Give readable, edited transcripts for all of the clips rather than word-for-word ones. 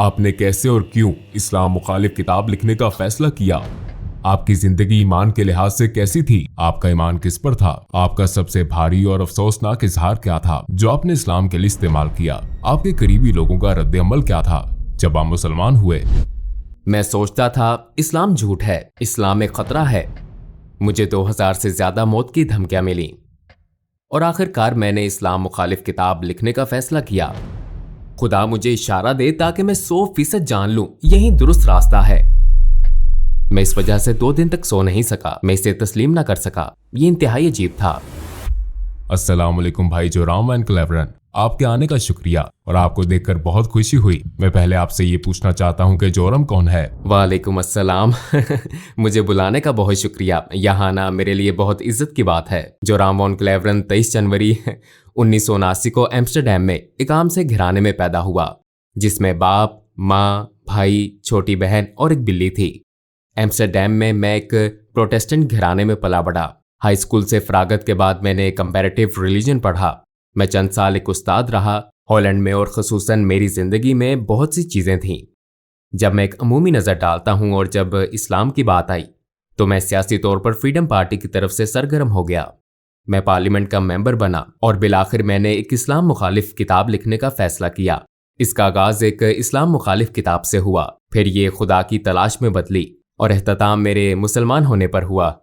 आपने कैसे और क्यों इस्लाम मुखालिफ किताब लिखने का फैसला किया? आपकी जिंदगी ईमान के लिहाज से कैसी थी? आपका ईमान किस पर था? आपका सबसे भारी और अफसोसनाक इजहार क्या था जो आपने इस्लाम के लिए इस्तेमाल किया? आपके करीबी लोगों का रद्द अमल क्या था जब आप मुसलमान हुए? मैं सोचता था इस्लाम झूठ है, इस्लाम एक खतरा है। मुझे 2000 से ज्यादा मौत की धमकियां मिली और आखिरकार मैंने इस्लाम मुखालिफ किताब लिखने का फैसला किया। खुदा मुझे इशारा दे ताकि मैं 100% जान लूं यही दुरुस्त रास्ता है। मैं इस वजह से 2 दिन तक सो नहीं सका। मैं इसे तस्लीम ना कर सका। ये इंतहाई अजीब था। अस्सलाम वालेकुम भाई जोराम एंड क्लेवरन, आपके आने का शुक्रिया और आपको देखकर बहुत खुशी हुई। मैं पहले आपसे ये पूछना चाहता हूँ कि जोरम कौन है? वालेकुम अस्सलाम। मुझे बुलाने का बहुत शुक्रिया। यहाँ आना मेरे लिए बहुत इज्जत की बात है। जोराम वॉन क्लेवरन 23 जनवरी 1979 को एम्स्टरडैम में एक आम से घराने में पैदा हुआ जिसमें बाप, माँ, भाई, छोटी बहन और एक बिल्ली थी। एम्स्टरडैम में मैं एक प्रोटेस्टेंट घराने में पला बढ़ा। हाई स्कूल से फरागत के बाद मैंने कंपैरेटिव रिलीजन पढ़ा। मैं चंद साल एक उस्ताद रहा हॉलैंड में और ख़ुसूसन मेरी ज़िंदगी में बहुत सी चीज़ें थीं। जब मैं एक अमूमी नज़र डालता हूँ और जब इस्लाम की बात आई तो मैं सियासी तौर पर फ्रीडम पार्टी की तरफ से सरगर्म हो गया। मैं पार्लियामेंट का मेंबर बना और बिलाखिर मैंने एक इस्लाम मुखालिफ किताब लिखने का फैसला किया। इसका आगाज़ एक इस्लाम मुखालिफ किताब से हुआ, फिर ये खुदा की तलाश में बदली और एहतताम मेरे मुसलमान होने पर हुआ।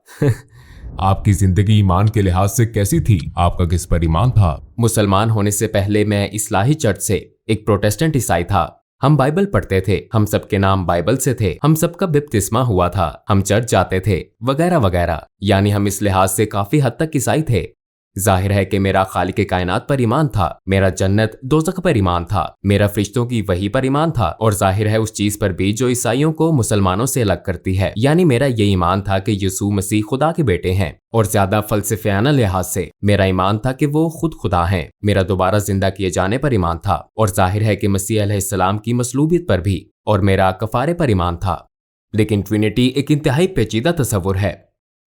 आपकी जिंदगी ईमान के लिहाज से कैसी थी? आपका किस पर ईमान था? मुसलमान होने से पहले मैं इस्लाही चर्च से एक प्रोटेस्टेंट ईसाई था। हम बाइबल पढ़ते थे, हम सबके नाम बाइबल से थे, हम सबका बपतिस्मा हुआ था, हम चर्च जाते थे वगैरह वगैरह। यानी हम इस लिहाज से काफी हद तक ईसाई थे। जाहिर है कि मेरा खालिक कायनात पर ईमान था, मेरा जन्नत दोज़ख पर ईमान था, मेरा फरिश्तों की वही पर ईमान था और जाहिर है उस चीज पर भी जो ईसाइयों को मुसलमानों से अलग करती है। यानी मेरा ये ईमान था कि यीशु मसीह खुदा के बेटे हैं और ज्यादा फलसफियाना लिहाज से मेरा ईमान था कि वो खुद खुदा हैं। मेरा दोबारा जिंदा किए जाने पर ईमान था और जाहिर है कि मसीह अलैहिस्सलाम की मसलूबियत पर भी, और मेरा कफारे पर ईमान था। लेकिन ट्रिनिटी एक इंतहाई पेचीदा तस्वुर है।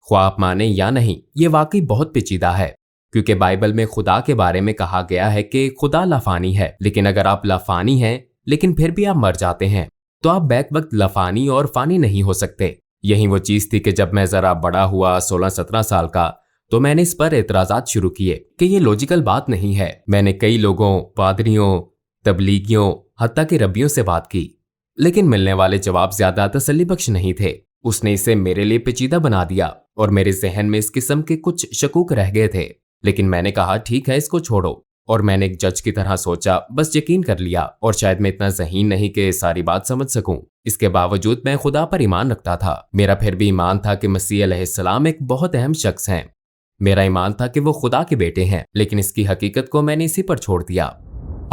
ख्वाह आप माने या नहीं, ये वाकई बहुत पेचीदा है क्योंकि बाइबल में खुदा के बारे में कहा गया है कि खुदा लाफानी है। लेकिन अगर आप लाफानी हैं लेकिन फिर भी आप मर जाते हैं तो आप बैक वक्त लाफानी और फानी नहीं हो सकते। यही वो चीज थी कि जब मैं जरा बड़ा हुआ 16-17 साल का तो मैंने इस पर एतराजात शुरू किए कि ये लॉजिकल बात नहीं है। मैंने कई लोगों, पादरियों, तबलीगियों, हत्ता के रब्बियों से बात की लेकिन मिलने वाले जवाब ज्यादा तसल्ली बख्श नहीं थे। उसने इसे मेरे लिए पेचीदा बना दिया और मेरे जहन में इस किस्म के कुछ शकूक रह गए थे। लेकिन मैंने कहा ठीक है, इसको छोड़ो। और मैंने एक जज की तरह सोचा, बस यकीन कर लिया। और शायद मैं इतना ज़हीन नहीं कि सारी बात समझ सकूं। इसके बावजूद मैं खुदा पर ईमान रखता था। मेरा फिर भी ईमान था कि मसीह अलैहिस्सलाम एक बहुत अहम शख्स हैं। मेरा ईमान था कि वो खुदा के बेटे हैं, लेकिन इसकी हकीकत को मैंने इसी पर छोड़ दिया।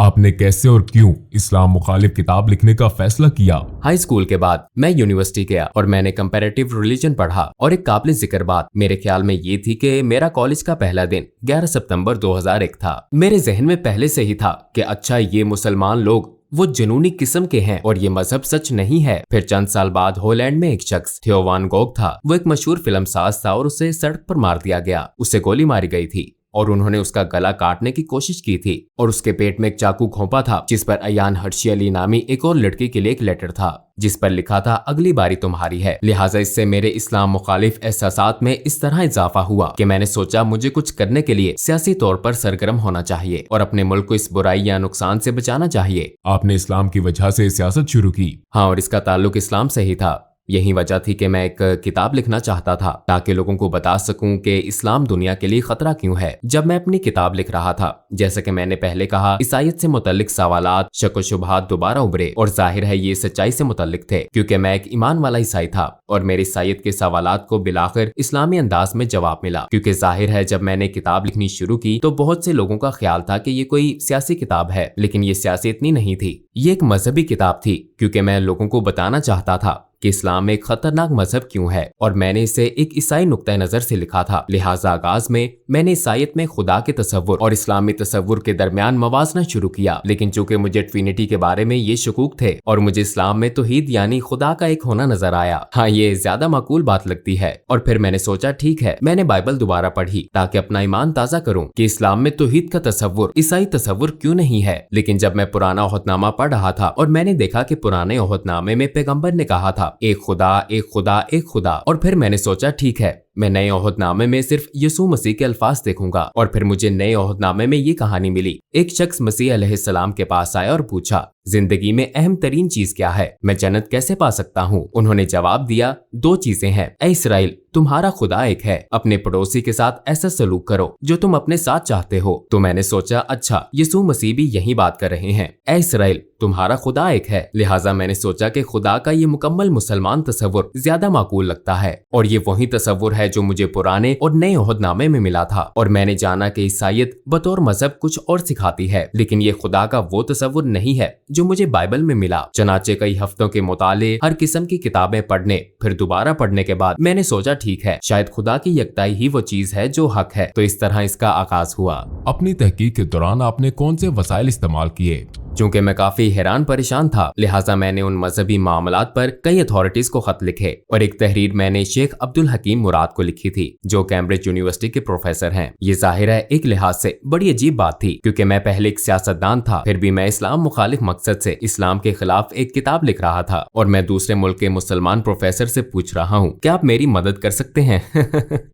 आपने कैसे और क्यों इस्लाम मुखालिफ किताब लिखने का फैसला किया? हाई स्कूल के बाद मैं यूनिवर्सिटी गया और मैंने कंपैरेटिव रिलीजन पढ़ा और एक काबिल जिक्र बात मेरे ख्याल में ये थी कि मेरा कॉलेज का पहला दिन 11 सितंबर 2001 था। मेरे जहन में पहले से ही था कि अच्छा, ये मुसलमान लोग वो जुनूनी किस्म के हैं और ये मजहब सच नहीं है। फिर चंद साल बाद हॉलैंड में एक शख्स थियो वान गोग था। वो एक मशहूर फिल्म साज था और उसे सड़क पर मार दिया गया। उसे गोली मारी गई थी और उन्होंने उसका गला काटने की कोशिश की थी और उसके पेट में एक चाकू घोंपा था जिस पर अयान हर्शी अली नामी एक और लड़की के लिए एक लेटर था जिस पर लिखा था अगली बारी तुम्हारी है। लिहाजा इससे मेरे इस्लाम मुखालिफ एहसासात में इस तरह इजाफा हुआ कि मैंने सोचा मुझे कुछ करने के लिए सियासी तौर पर सरगर्म होना चाहिए और अपने मुल्क को इस बुराई या नुकसान से बचाना चाहिए। आपने इस्लाम की वजह से सियासत शुरू की? हाँ, और इसका ताल्लुक इस्लाम से ही था। यही वजह थी कि मैं एक किताब लिखना चाहता था ताकि लोगों को बता सकूं कि इस्लाम दुनिया के लिए खतरा क्यों है। जब मैं अपनी किताब लिख रहा था, जैसे कि मैंने पहले कहा, ईसाईयत से मुतल्लिक सवालात, शक व शुबहात दोबारा उभरे और जाहिर है ये सच्चाई से मुतल्लिक थे क्योंकि मैं एक ईमान वाला ईसाई था और मेरे ईसाईयत के सवालात को बिलाखिर इस्लामी अंदाज में जवाब मिला। क्योंकि जाहिर है जब मैंने किताब लिखनी शुरू की तो बहुत से लोगों का ख्याल था कि ये कोई सियासी किताब है, लेकिन ये सियासी इतनी नहीं थी। ये एक मजहबी किताब थी क्योंकि मैं लोगों को बताना चाहता था कि इस्लाम एक खतरनाक मजहब क्यों है, और मैंने इसे एक ईसाई नुक्ता नजर से लिखा था। लिहाजा आगाज में मैंने ईसाईयत में खुदा के तसव्वुर और इस्लामी तसव्वुर के दरमियान मवाजना शुरू किया। लेकिन चूंकि मुझे ट्रिनिटी के बारे में ये शकूक थे और मुझे इस्लाम में तौहीद यानी खुदा का एक होना नजर आया, हाँ ये ज्यादा माकूल बात लगती है। और फिर मैंने सोचा ठीक है, मैंने बाइबल दोबारा पढ़ी ताकि अपना ईमान ताजा करूं कि इस्लाम में तौहीद का तसव्वुर ईसाई तसव्वुर क्यों नहीं है। लेकिन जब मैं पुराना ओहदनामा पढ़ रहा था और मैंने देखा कि पुराने ओहदनामे में पैगंबर ने कहा था एक खुदा एक खुदा एक खुदा, और फिर मैंने सोचा ठीक है, मैं नए ओहदनामे में सिर्फ यीशु मसीह के अल्फाज देखूंगा। और फिर मुझे नए ओहदनामे में ये कहानी मिली। एक शख्स मसीह अलैहिस्सलाम के पास आया और पूछा, जिंदगी में अहम तरीन चीज क्या है, मैं जन्नत कैसे पा सकता हूँ? उन्होंने जवाब दिया, 2 चीजें हैं। ऐ इसराइल, तुम्हारा खुदा एक है, अपने पड़ोसी के साथ ऐसा सलूक करो जो तुम अपने साथ चाहते हो। तो मैंने सोचा अच्छा, यीशु मसीह भी यही बात कर रहे हैं। ऐ इसराइल, तुम्हारा खुदा एक है। लिहाजा मैंने सोचा कि खुदा का ये मुकम्मल मुसलमान तसव्वुर ज्यादा माकूल लगता है, और ये वही तसव्वुर है जो मुझे पुराने और नए ओहदनामे में मिला था। और मैंने जाना कि ईसाईयत बतौर मजहब कुछ और सिखाती है, लेकिन ये खुदा का वो तसव्वुर नहीं है जो मुझे बाइबल में मिला। चनाचे कई हफ्तों के मुताले, हर किस्म की किताबें पढ़ने फिर दोबारा पढ़ने के बाद मैंने सोचा ठीक है, शायद खुदा की यकताई ही वो चीज है जो हक है। तो इस तरह इसका आगाज हुआ। अपनी तहकीक के दौरान आपने कौन से वसाइल इस्तेमाल किए? चूंकि मैं काफी हैरान परेशान था, लिहाजा मैंने उन मजहबी मामलात पर कई अथॉरिटीज को खत लिखे, और एक तहरीर मैंने शेख अब्दुल हकीम मुराद को लिखी थी जो कैम्ब्रिज यूनिवर्सिटी के प्रोफेसर हैं। ये जाहिर है एक लिहाज से बड़ी अजीब बात थी, क्योंकि मैं पहले एक सियासतदान था, फिर भी मैं इस्लाम मुखालिफ मकसद से इस्लाम के खिलाफ एक किताब लिख रहा था, और मैं दूसरे मुल्क के मुसलमान प्रोफेसर से पूछ रहा हूँ क्या आप मेरी मदद कर सकते हैं?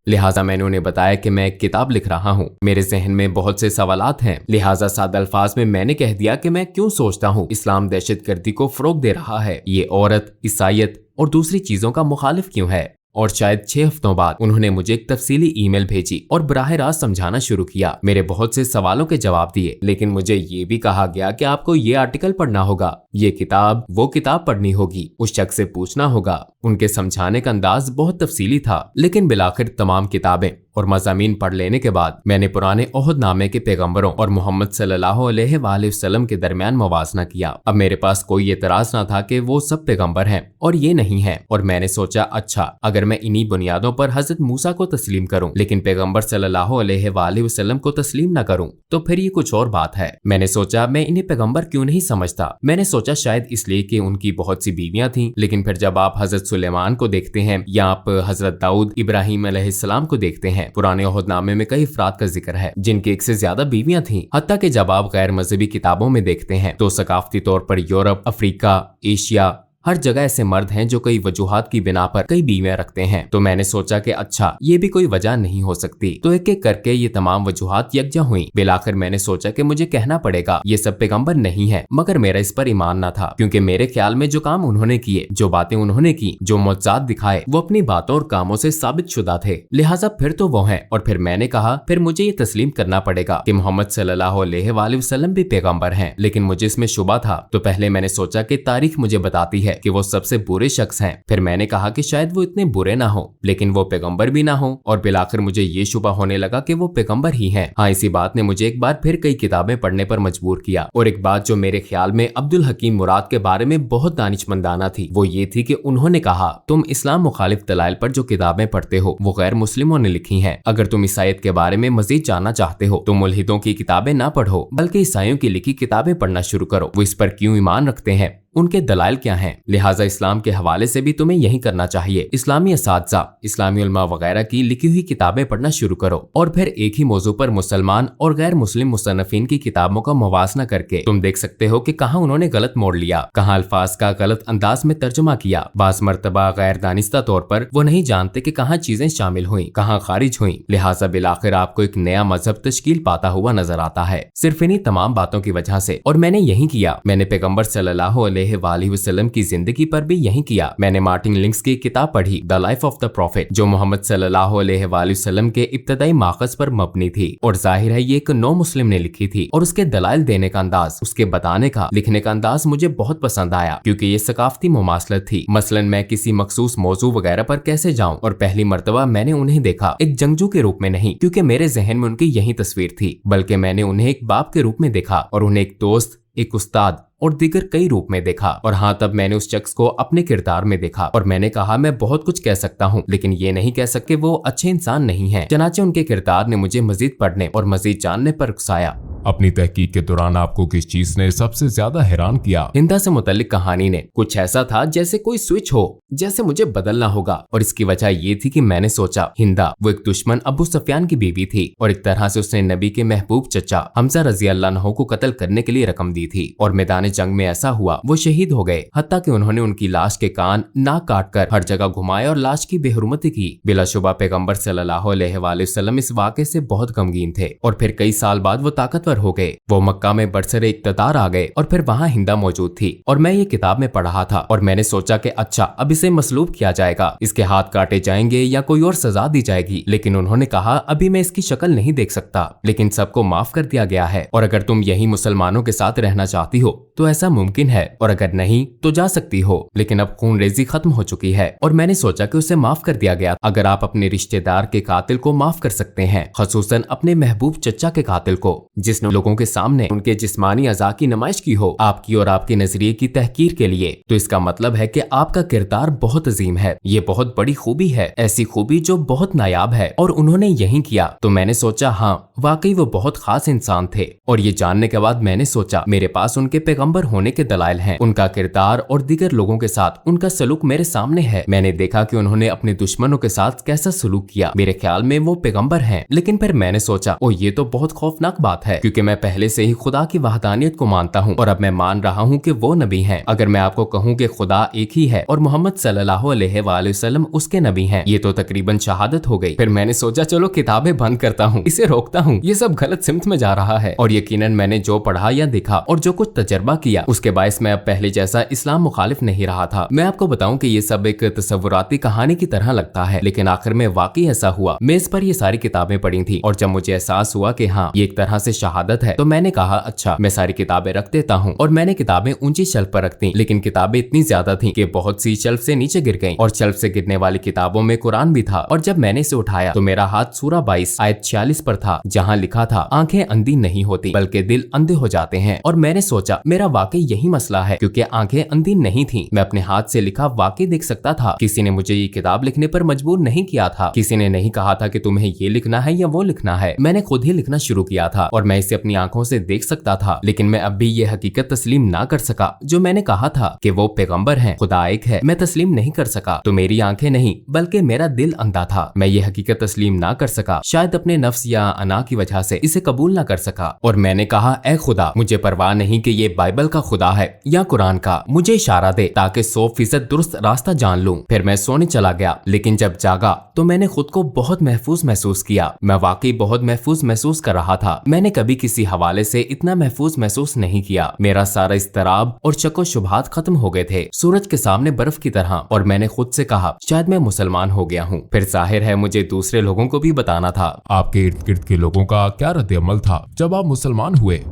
लिहाजा मैंने उन्हें बताया कि मैं एक किताब लिख रहा हूँ, मेरे जहन में बहुत से सवालात हैं। लिहाजा सादा अल्फाज में मैंने कह दिया कि मैं क्यों सोचता हूँ इस्लाम दहशतगर्दी को फरोग दे रहा है, ये औरत, ईसाईयत और दूसरी चीजों का मुखालिफ क्यों है। और शायद 6 हफ्तों बाद उन्होंने मुझे एक तफसीली ईमेल भेजी और बराह रास्त समझाना शुरू किया। मेरे बहुत से सवालों के जवाब दिए, लेकिन मुझे ये भी कहा गया कि आपको ये आर्टिकल पढ़ना होगा, ये किताब, वो किताब पढ़नी होगी, उस शख्स से पूछना होगा। उनके समझाने का अंदाज बहुत तफसीली था, लेकिन बिलाखिर तमाम किताबें और मज़ामीन पढ़ लेने के बाद मैंने पुराने ओहदनामे के पैगंबरों और मोहम्मद सल्लल्लाहु अलैहि वसल्लम के दरमियान मवाजना किया। अब मेरे पास कोई एतराज ना था कि वो सब पैगंबर हैं और ये नहीं है, और मैंने सोचा अच्छा, अगर मैं इन्हीं बुनियादों पर हजरत मूसा को तस्लीम करूं लेकिन पैगंबर सल्लल्लाहु अलैहि वसल्लम को तस्लीम न करूं तो फिर ये कुछ और बात है। मैंने सोचा मैं इन्हें पैगंबर क्यों नहीं समझता। मैंने सोचा शायद इसलिए कि उनकी बहुत सी बीवियां थीं, लेकिन फिर जब आप हजरत सुलेमान को देखते हैं या आप हजरत दाऊद इब्राहिम अलैहिस्सलाम को देखते हैं, पुराने ओहदनामे में कई अफराद का जिक्र है जिनकी 1 से ज्यादा बीवियां थीं। हत्ता कि जब आप गैर मजहबी किताबों में देखते हैं तो सकाफती तौर पर यूरोप, अफ्रीका, एशिया, हर जगह ऐसे मर्द हैं जो कई वजूहात की बिना पर कई बीवियां रखते हैं। तो मैंने सोचा कि अच्छा, ये भी कोई वजह नहीं हो सकती। तो एक एक करके ये तमाम वजूहात यकजा हुई। बिलाखिर मैंने सोचा कि मुझे कहना पड़ेगा ये सब पैगंबर नहीं है, मगर मेरा इस पर ईमान न था, क्योंकि मेरे ख्याल में जो काम उन्होंने किए, जो बातें उन्होंने की, जो मुअज्जात दिखाए, वो अपनी बातों और कामों से साबित शुदा थे। लिहाजा फिर तो वो हैं। और फिर मैंने कहा फिर मुझे ये तस्लीम करना पड़ेगा कि मोहम्मद सल्लल्लाहु अलैहि वसल्लम भी पैगंबर हैं। लेकिन मुझे इसमें शुबा था। तो पहले मैंने सोचा कि तारीख मुझे बताती है कि वो सबसे बुरे शख्स हैं। फिर मैंने कहा कि शायद वो इतने बुरे ना हो, लेकिन वो पैगंबर भी ना हो। और बिलाखिर मुझे ये शुबा होने लगा कि वो पैगंबर ही हैं। हाँ, इसी बात ने मुझे एक बार फिर कई किताबें पढ़ने पर मजबूर किया। और एक बात जो मेरे ख्याल में अब्दुल हकीम मुराद के बारे में बहुत दानिशमंदाना थी, वो ये थी कि उन्होंने कहा तुम इस्लाम मुखालिफ दलाइल पर जो किताबें पढ़ते हो वो गैर मुस्लिमों ने लिखी हैं। अगर तुम ईसाईयत के बारे में मजीद जानना चाहते हो तो मुल्हिदों की किताबें ना पढ़ो, बल्कि ईसाइयों की लिखी किताबें पढ़ना शुरू करो। वो इस पर क्यों ईमान रखते हैं, उनके दलाइल क्या हैं। लिहाजा इस्लाम के हवाले से भी तुम्हें यही करना चाहिए। इस्लामी असातिज़ा, इस्लामी उलमा वगैरह की लिखी हुई किताबें पढ़ना शुरू करो, और फिर एक ही मौजू पर मुसलमान और गैर मुस्लिम मुसन्निफीन की किताबों का मुवाजना करके तुम देख सकते हो कि कहाँ उन्होंने गलत मोड़ लिया, कहाँ अल्फाज का गलत अंदाज में तर्जुमा किया। बाज़ मर्तबा गैर दानिस्ता तौर पर वो नहीं जानते कि कहाँ चीजें शामिल हुई, कहाँ खारिज हुई। लिहाजा बिलाखिर आपको एक नया मजहब तश्कील पाता हुआ नजर आता है, सिर्फ इन्हीं तमाम बातों की वजह से। और मैंने यही किया। मैंने पैगंबर सल्लल्लाहु अलैहि वसल्लम की जिंदगी पर भी यही किया। मैंने मार्टिन लिंक्स की किताब पढ़ी, the life of the profit, जो मोहम्मद सल्लल्लाहु अलैहि वसल्लम के इब्तदाई माखज़ पर मबनी थी। और जाहिर है ये एक नौ मुस्लिम ने लिखी थी, और उसके दलाइल देने का अंदाज, उसके बताने का, लिखने का अंदाज मुझे बहुत पसंद आया, क्योंकि ये सकाफती मुमासलत थी। मसलन मैं किसी मखसूस मौजू वगैरह पर कैसे जाऊं, और पहली मर्तबा मैंने उन्हें देखा एक जंगजू के रूप में नहीं, क्योंकि मेरे जहन में उनकी यही तस्वीर थी, बल्कि मैंने उन्हें एक बाप के रूप में देखा, और उन्हें एक दोस्त, एक उस्ताद और दिगर कई रूप में देखा। और हाँ, तब मैंने उस शख्स को अपने किरदार में देखा और मैंने कहा मैं बहुत कुछ कह सकता हूँ लेकिन ये नहीं कह सकते वो अच्छे इंसान नहीं है। चनाचे उनके किरदार ने मुझे मजीद पढ़ने और मजीद जानने पर उकसाया। अपनी तहकीक के दौरान आपको किस चीज ने सबसे ज्यादा हैरान किया? हिंदा से मुतल्लिक कहानी ने कुछ ऐसा था जैसे कोई स्विच हो, जैसे मुझे बदलना होगा। और इसकी वजह ये थी कि मैंने सोचा हिंदा वो एक दुश्मन अबू सुफियान की बीवी थी और एक तरह से उसने नबी के महबूब चचा हमजा रजी अल्लाह अन्हु को कत्ल करने के लिए रकम दी थी। और मैदान जंग में ऐसा हुआ वो शहीद हो गए, हत्ता कि उन्होंने उनकी लाश के कान नाक काट कर हर जगह घुमाए और लाश की बेहुरमती की। बिलाशुबा पैगम्बर सल्लल्लाहु अलैहि वसल्लम इस वाक़े से बहुत गमगीन थे और फिर कई साल बाद वो ताकतवर हो गए। वो मक्का में बरसरे इक़्तिदार आ गए और फिर वहाँ हिंदा मौजूद थी और मैं ये किताब में पढ़ रहा था और मैंने सोचा कि अच्छा अब इसे मसलूब किया जाएगा, इसके हाथ काटे जाएंगे या कोई और सजा दी जाएगी। लेकिन उन्होंने कहा अभी मैं इसकी शक्ल नहीं देख सकता, लेकिन सबको माफ कर दिया गया है और अगर तुम यही मुसलमानों के साथ रहना चाहती हो तो ऐसा मुमकिन है और अगर नहीं तो जा सकती हो। लेकिन अब खून रेजी खत्म हो चुकी है और मैंने सोचा कि उसे माफ कर दिया गया। अगर आप अपने रिश्तेदार के कातिल को माफ कर सकते हैं, खसूसन अपने महबूब चचा के कातिल को जिसने लोगों के सामने उनके जिस्मानी अज़ा की नुमाइश की हो आपकी और आपके नजरिए की तहकीर के लिए, तो इसका मतलब है कि आपका किरदार बहुत अजीम है। ये बहुत बड़ी खूबी है, ऐसी खूबी जो बहुत नायाब है और उन्होंने यही किया। तो मैंने सोचा हाँ वाकई वो बहुत खास इंसान थे। और ये जानने के बाद मैंने सोचा मेरे पास उनके पैगंबर होने के दलाइल हैं। उनका किरदार और दीगर लोगों के साथ उनका सलूक मेरे सामने है। मैंने देखा कि उन्होंने अपने दुश्मनों के साथ कैसा सलूक किया। मेरे ख्याल में वो पैगंबर हैं। लेकिन फिर मैंने सोचा ओ ये तो बहुत खौफनाक बात है, क्योंकि मैं पहले से ही खुदा की वहदानियत को मानता हूँ और अब मैं मान रहा हूँ कि वो नबी हैं। अगर मैं आपको कहूँ कि खुदा एक ही है और मोहम्मद सल्लल्लाहु अलैहि वसल्लम उसके नबी हैं, ये तो तकरीबन शहादत हो गई। फिर मैंने सोचा चलो किताबें बंद करता हूँ, इसे रोकता हूँ, ये सब गलत सिमत में जा रहा है। और यकीनन मैंने जो पढ़ा या देखा और जो कुछ तजर्बा किया उसके बायस मैं अब पहले जैसा इस्लाम मुखालिफ नहीं रहा था। मैं आपको बताऊं कि ये सब एक तसव्वुराती कहानी की तरह लगता है, लेकिन आखिर में वाकई ऐसा हुआ। मेज पर ये सारी किताबें पड़ी थी और जब मुझे एहसास हुआ कि हाँ ये एक तरह से शहादत है, तो मैंने कहा अच्छा मैं सारी किताबें रख देता हूँ। और मैंने किताबें ऊंची शेल्फ पर रख दी, लेकिन किताबें इतनी ज्यादा थी कि बहुत सी शेल्फ से नीचे गिर गईं और शेल्फ से गिरने वाली किताबों में कुरान भी था। और जब मैंने इसे उठाया तो मेरा हाथ सूरा 22 आयत 46 पर था, जहाँ लिखा था आंखें अंधी नहीं होती बल्कि दिल अंधे हो जाते हैं। और मैंने सोचा मेरा वाकई यही मसला है, क्योंकि आंखें अंधी नहीं थी। मैं अपने हाथ से लिखा वाकई देख सकता था। किसी ने मुझे ये किताब लिखने पर मजबूर नहीं किया था। किसी ने नहीं कहा था कि तुम्हें ये लिखना है या वो लिखना है। मैंने खुद ही लिखना शुरू किया था और मैं इसे अपनी आंखों से देख सकता था। लेकिन मैं अब भी ये हकीकत तस्लीम ना कर सका जो मैंने कहा था कि वो पैगंबर हैं, खुदा एक है। मैं तस्लीम नहीं कर सका तो मेरी आंखें नहीं बल्कि मेरा दिल अंधा था। मैं ये हकीकत तस्लीम ना कर सका, शायद अपने नफ्स या अना की वजह से इसे कबूल ना कर सका। और मैंने कहा ऐ खुदा, मुझे परवाह नहीं कि ये बाइबल का खुदा है या कुरान का, मुझे इशारा दे ताकि 100% दुरुस्त रास्ता जान लूं। फिर मैं सोने चला गया, लेकिन जब जागा तो मैंने खुद को बहुत महफूज महसूस किया। मैं वाकई बहुत महफूज महसूस कर रहा था। मैंने कभी किसी हवाले से इतना महफूज महसूस नहीं किया। मेरा सारा इस्तराब और शको शुबहात खत्म हो गए थे, सूरज के सामने बर्फ की तरह। और मैंने खुद से कहा शायद मैं मुसलमान हो गया हूँ। फिर जाहिर है मुझे दूसरे लोगों को भी बताना था। आपके इर्द गिर्द के लोगों का क्या रद्द-ए-अमल था जब आप मुसलमान हुए?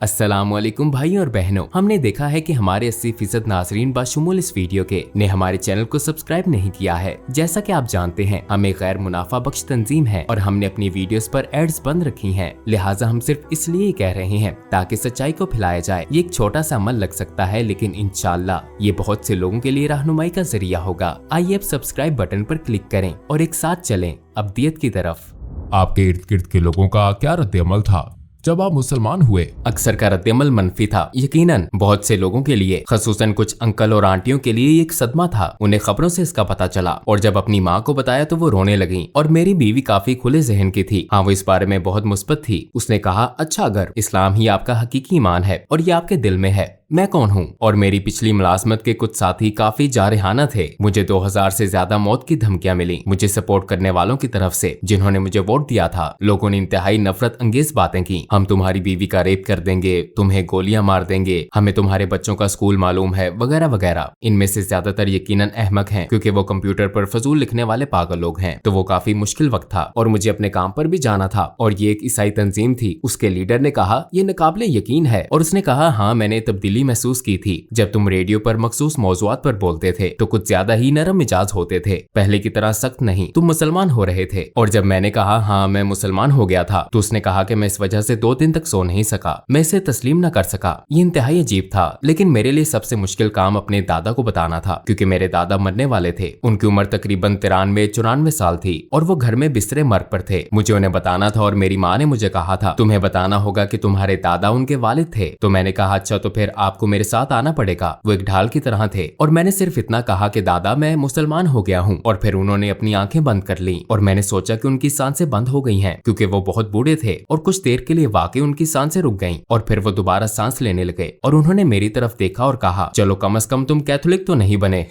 अस्सलामुअलैकुम भाई और बहनों, हमने देखा है कि हमारे 80% नाजरीन बाशुमूल इस वीडियो के ने हमारे चैनल को सब्सक्राइब नहीं किया है। जैसा कि आप जानते हैं हम एक गैर मुनाफा बख्श तंजीम है और हमने अपनी वीडियोस पर एड्स बंद रखी हैं। लिहाजा हम सिर्फ इसलिए कह रहे हैं ताकि सच्चाई को फैलाया जाए। ये एक छोटा सा अमल लग सकता है, लेकिन इंशाअल्लाह ये बहुत से लोगों के लिए रहनुमाई का जरिया होगा। आइए अब सब्सक्राइब बटन पर क्लिक करें और एक साथ चलें अब्दियत की तरफ। आपके इर्द गिर्द के लोगों का क्या रद्द-ए-अमल था जब आप मुसलमान हुए? अक्सर का रद्द-ए-अमल मनफी था। यकीनन बहुत से लोगों के लिए, खसूसन कुछ अंकल और आंटियों के लिए एक सदमा था। उन्हें खबरों से इसका पता चला और जब अपनी माँ को बताया तो वो रोने लगी। और मेरी बीवी काफी खुले जहन की थी। हाँ, वो इस बारे में बहुत मुस्बत थी। उसने कहा अच्छा अगर इस्लाम ही आपका हकीकी ईमान है और ये आपके दिल में है, मैं कौन हूँ? और मेरी पिछली मुलाजमत के कुछ साथी काफी जारहाना थे। मुझे 2000 से ज्यादा मौत की धमकियां मिली मुझे सपोर्ट करने वालों की तरफ से जिन्होंने मुझे वोट दिया था। लोगों ने इंतहाई नफरत अंगेज बातें की। हम तुम्हारी बीवी का रेप कर देंगे, तुम्हें गोलियां मार देंगे, हमें तुम्हारे बच्चों का स्कूल मालूम है, वगैरह वगैरह। इनमें से ज्यादातर यकीनन अहमक हैं, क्योंकि वो कंप्यूटर पर फजूल लिखने वाले पागल लोग हैं। तो वो काफी मुश्किल वक्त था और मुझे अपने काम पर भी जाना था। और ये एक ईसाई तंजीम थी। उसके लीडर ने कहा ये नाकाबिले यकीन है और उसने कहा हाँ मैंने तब्दीली तब्दीली महसूस की थी जब तुम रेडियो पर मखसूस मौज़ूआत पर बोलते थे तो कुछ ज्यादा ही नरम मिजाज होते थे, पहले की तरह सख्त नहीं। तुम मुसलमान हो रहे थे। और जब मैंने कहा हाँ मैं मुसलमान हो गया था तो उसने कहा कि मैं इस वजह से 2 दिन तक सो नहीं सका, मैं इसे तस्लीम न कर सका। ये इंतहाई अजीब था, लेकिन मेरे लिए सबसे मुश्किल काम अपने दादा को बताना था क्योंकि मेरे दादा मरने वाले थे। उनकी उम्र तकरीबन 93-94 साल थी और वो घर में बिस्तरे मर्ग पर थे। मुझे उन्हें बताना था और मेरी माँ ने मुझे कहा था तुम्हें बताना होगा कि तुम्हारे दादा उनके वालिद थे। तो मैंने कहा अच्छा तो फिर आपको मेरे साथ आना पड़ेगा। वो एक ढाल की तरह थे और मैंने सिर्फ इतना कहा कि दादा मैं मुसलमान हो गया हूँ, और फिर उन्होंने अपनी आंखें बंद कर ली और मैंने सोचा कि उनकी सांसें बंद हो गई हैं क्योंकि वो बहुत बूढ़े थे। और कुछ देर के लिए वाकई उनकी सांसें रुक गईं और फिर वो दोबारा सांस लेने लगे और उन्होंने मेरी तरफ देखा और कहा चलो कम से कम तुम कैथोलिक तो नहीं बने।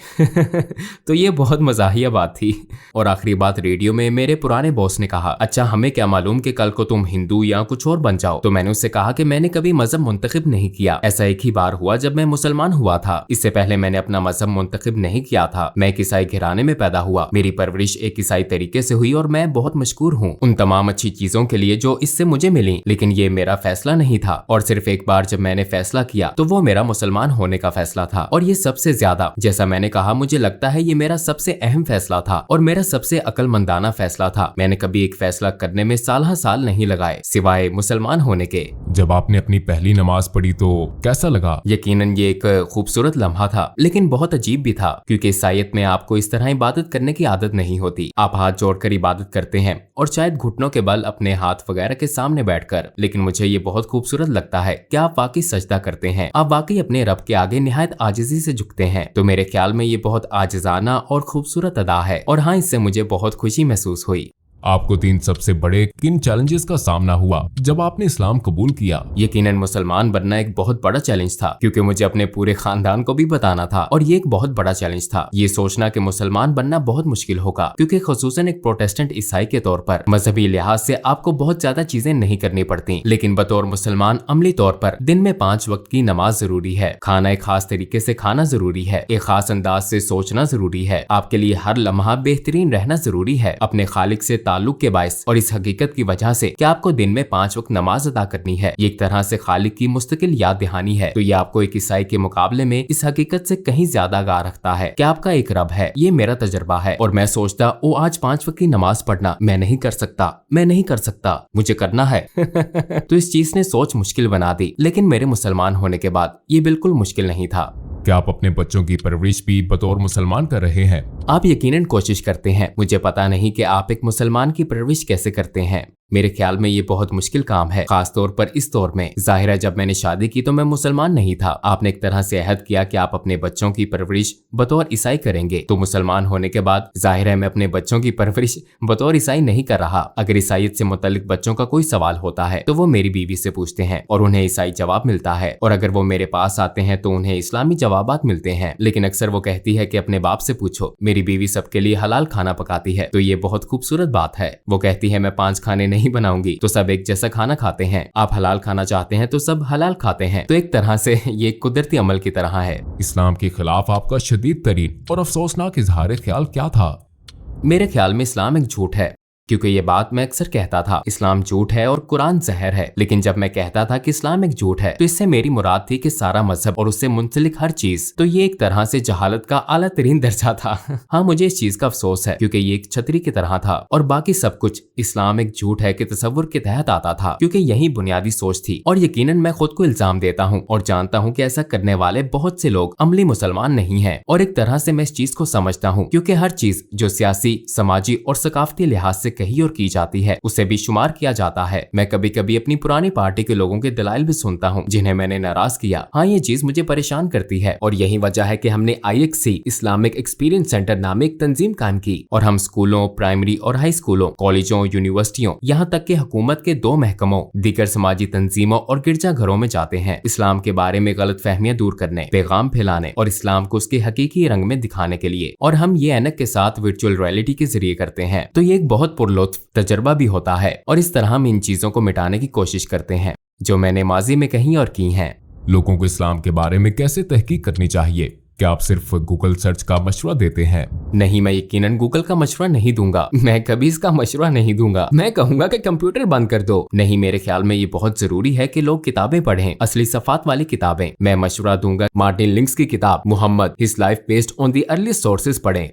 तो ये बहुत मजाहिया बात थी। और आखिरी बात रेडियो में मेरे पुराने बॉस ने कहा अच्छा हमें क्या मालूम कि कल को तुम हिंदू या कुछ और बन जाओ। तो मैंने उससे कहा कि मैंने कभी मजहब मुंतखब नहीं किया, ऐसा एक ही बार हुआ जब मैं मुसलमान हुआ था। इससे पहले मैंने अपना मजहब मुंतखब नहीं किया था। मैं एक ईसाई घराने में पैदा हुआ, मेरी परवरिश एक ईसाई तरीके से हुई और मैं बहुत मशकूर हूँ उन तमाम अच्छी चीजों के लिए जो इससे मुझे मिली। लेकिन ये मेरा फैसला नहीं था और सिर्फ एक बार जब मैंने फैसला किया तो वो मेरा मुसलमान होने का फैसला था। और ये सबसे ज्यादा, जैसा मैंने कहा, मुझे लगता है ये मेरा सबसे अहम फैसला था और मेरा सबसे अक्लमंदाना फैसला था। मैंने कभी एक फैसला करने में साल नहीं लगाए सिवाय मुसलमान होने के। जब आपने अपनी पहली नमाज पढ़ी तो कैसा लगा? यकीनन ये एक खूबसूरत लम्हा था, लेकिन बहुत अजीब भी था क्योंकि ईसाईयत में आपको इस तरह इबादत करने की आदत नहीं होती। आप हाथ जोड़कर इबादत करते हैं और शायद घुटनों के बल अपने हाथ वगैरह के सामने बैठकर। लेकिन मुझे ये बहुत खूबसूरत लगता है कि आप वाकई सजदा करते हैं, आप वाकई अपने रब के आगे निहायत आजिजी से झुकते हैं। तो मेरे ख्याल में ये बहुत आजिजाना और खूबसूरत अदा है और हाँ इससे मुझे बहुत खुशी महसूस हुई। आपको 3 सबसे बड़े किन चैलेंजेस का सामना हुआ जब आपने इस्लाम कबूल किया? यकीनन मुसलमान बनना एक बहुत बड़ा चैलेंज था क्योंकि मुझे अपने पूरे खानदान को भी बताना था और ये एक बहुत बड़ा चैलेंज था ये सोचना कि मुसलमान बनना बहुत मुश्किल होगा क्योंकि खुसूसन एक प्रोटेस्टेंट ईसाई के तौर पर मजहबी लिहाज से आपको बहुत ज्यादा चीजें नहीं करनी पड़ती, लेकिन बतौर मुसलमान अमली तौर पर दिन में 5 वक्त की नमाज जरूरी है, खाना एक खास तरीके से खाना जरूरी है, एक खास अंदाज से सोचना जरूरी है, आपके लिए हर लम्हा बेहतरीन रहना जरूरी है अपने खालिक से ताल्लुक के बायस और इस हकीकत की वजह से कि आपको दिन में 5 वक्त नमाज अदा करनी है। ये एक तरह से खालिक की मुस्तकिल याद दहानी है। तो ये आपको एक ईसाई के मुकाबले में इस हकीकत से कहीं ज्यादा आगाह रखता है कि आपका एक रब है। ये मेरा तजर्बा है और मैं सोचता ओ आज 5 वक्त की नमाज पढ़ना मैं नहीं कर सकता, मुझे करना है। तो इस चीज ने सोच मुश्किल बना दी, लेकिन मेरे मुसलमान होने के बाद ये बिल्कुल मुश्किल नहीं था। क्या आप अपने बच्चों की परवरिश भी बतौर मुसलमान कर रहे हैं? आप यकीनन कोशिश करते हैं। मुझे पता नहीं कि आप एक मुसलमान की परवरिश कैसे करते हैं। मेरे ख्याल में ये बहुत मुश्किल काम है, खास तौर पर इस दौर में। जाहिर है जब मैंने शादी की तो मैं मुसलमान नहीं था। आपने एक तरह से अहद किया कि आप अपने बच्चों की परवरिश बतौर ईसाई करेंगे। तो मुसलमान होने के बाद जाहिर है मैं अपने बच्चों की परवरिश बतौर ईसाई नहीं कर रहा। अगर ईसाईयत से मुतल्लिक बच्चों का कोई सवाल होता है तो वो मेरी बीवी से पूछते हैं और उन्हें ईसाई जवाब मिलता है, और अगर वो मेरे पास आते हैं तो उन्हें इस्लामी जवाबात मिलते हैं। लेकिन अक्सर वो कहती है कि अपने बाप से पूछो। मेरी बीवी सबके लिए हलाल खाना पकाती है, तो ये बहुत खूबसूरत बात है। वो कहती है मैं 5 खाने नहीं बनाऊंगी तो सब एक जैसा खाना खाते हैं। आप हलाल खाना चाहते हैं तो सब हलाल खाते हैं। तो एक तरह से ये कुदरती अमल की तरह है। इस्लाम के खिलाफ आपका शदीद तरीन और अफसोसनाक इजहार ख्याल क्या था? मेरे ख्याल में इस्लाम एक झूठ है, क्योंकि ये बात मैं अक्सर कहता था इस्लाम झूठ है और कुरान जहर है। लेकिन जब मैं कहता था कि इस्लाम एक झूठ है तो इससे मेरी मुराद थी कि सारा मजहब और उससे मुंसलिक हर चीज। तो ये एक तरह से जहालत का आला तरीन दर्जा था। हाँ मुझे इस चीज का अफसोस है क्योंकि ये एक छतरी की तरह था और बाकी सब कुछ इस्लाम एक झूठ है कि तसव्वुर के तहत आता था, क्योंकि यही बुनियादी सोच थी। और यकीनन मैं खुद को इल्जाम देता हूँ और जानता हूँ कि ऐसा करने वाले बहुत से लोग अमली मुसलमान नहीं है। और एक तरह से मैं इस चीज को समझता हूँ क्योंकि हर चीज जो सियासी, समाजी और सकाफती लिहाज से कही और की जाती है उसे भी शुमार किया जाता है। मैं कभी कभी अपनी पुरानी पार्टी के लोगों के दलाइल भी सुनता हूँ जिन्हें मैंने नाराज किया। हाँ ये चीज मुझे परेशान करती है और यही वजह है कि हमने IXC इस्लामिक एक्सपीरियंस सेंटर नामे एक तंजीम कायम की और हम स्कूलों, प्राइमरी और हाई स्कूलों, कॉलेजों, यूनिवर्सिटियों, यहाँ तक कि हुकूमत के 2 महकमों, दीगर समाजी तंजीमों और गिरजा घरों में जाते हैं इस्लाम के बारे में गलत फहमियां दूर करने, पैगाम फैलाने और इस्लाम को उसके हकीकी रंग में दिखाने के लिए। और हम ये ऐनक के साथ वर्चुअल रियलिटी के जरिए करते हैं। तो ये एक बहुत पुरलुत्फ तजर्बा भी होता है और इस तरह हम इन चीजों को मिटाने की कोशिश करते हैं जो मैंने माजी में कही और की हैं। लोगों को इस्लाम के बारे में कैसे तहकीक करनी चाहिए? क्या आप सिर्फ गूगल सर्च का मशवरा देते हैं? नहीं, मैं यकीनन गूगल का मशवरा नहीं दूंगा। मैं कभी इसका मशवरा नहीं दूंगा। मैं कहूंगा कि कंप्यूटर बंद कर दो। नहीं, मेरे ख्याल में ये बहुत जरूरी है कि लोग किताबें पढ़ें, असली सफात वाली किताबें। मैं मशवरा दूंगा मार्टिन लिंक्स की किताब Muhammad his life based on the earliest sources पढ़ें।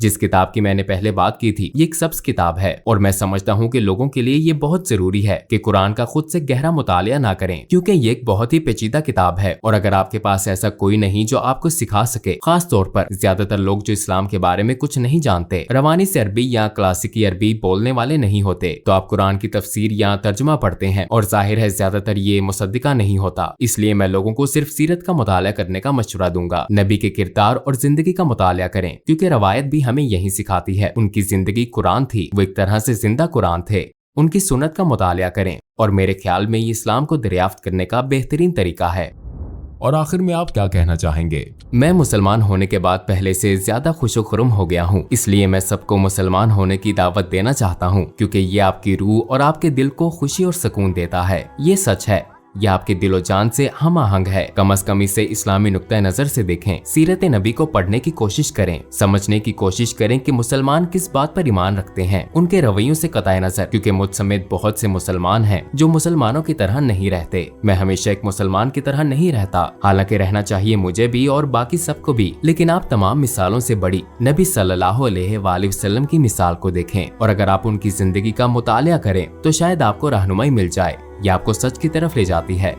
जिस किताब की मैंने पहले बात की थी, ये एक सब्ज किताब है और मैं समझता हूँ कि लोगों के लिए ये बहुत जरूरी है कि कुरान का खुद से गहरा मुतालिया ना करें, क्योंकि ये एक बहुत ही पेचीदा किताब है। और अगर आपके पास ऐसा कोई नहीं जो आपको सिखा सके, खास तौर पर ज्यादातर लोग जो इस्लाम के बारे में कुछ नहीं जानते, रवानी से अरबी या क्लासिकी अरबी बोलने वाले नहीं होते, तो आप कुरान की तफसीर या तर्जुमा पढ़ते हैं और जाहिर है ज्यादातर ये मुसद्दिका नहीं होता। इसलिए मैं लोगों को सिर्फ सीरत का मुतालिया करने का मशवरा दूंगा। नबी के किरदार और जिंदगी का मुतालिया करें, क्योंकि रवायत भी हमें यही सिखाती है। उनकी जिंदगी कुरान थी, वो एक तरह से जिंदा कुरान थे। उनकी सुन्नत का मुतालिया करें और मेरे ख्याल में ये इस्लाम को दरियाफ्त करने का बेहतरीन तरीका है। और आखिर में आप क्या कहना चाहेंगे? मैं मुसलमान होने के बाद पहले से ज्यादा खुशो-खुर्म हो गया हूँ, इसलिए मैं सबको मुसलमान होने की दावत देना चाहता हूँ, क्योंकि ये आपकी रूह और आपके दिल को खुशी और सुकून देता है। ये सच है, ये आपके दिलो जान से हम आहंग है। कम अज कम इसे इस्लामी नुक्ता नजर से देखें, सीरत नबी को पढ़ने की कोशिश करें, समझने की कोशिश करें कि मुसलमान किस बात पर ईमान रखते हैं, उनके रवैयों से कताए नजर, क्योंकि मुझ समेत बहुत से मुसलमान हैं जो मुसलमानों की तरह नहीं रहते। मैं हमेशा एक मुसलमान की तरह नहीं रहता, हालांकि रहना चाहिए मुझे भी और बाकी सबको भी, लेकिन आप तमाम मिसालों से बड़ी नबी सल्लल्लाहु अलैहि वसल्लम की मिसाल को देखें और अगर आप उनकी जिंदगी का मुतालिया करें तो शायद आपको रहनुमाई मिल जाए। ये आपको सच की तरफ ले जाती है।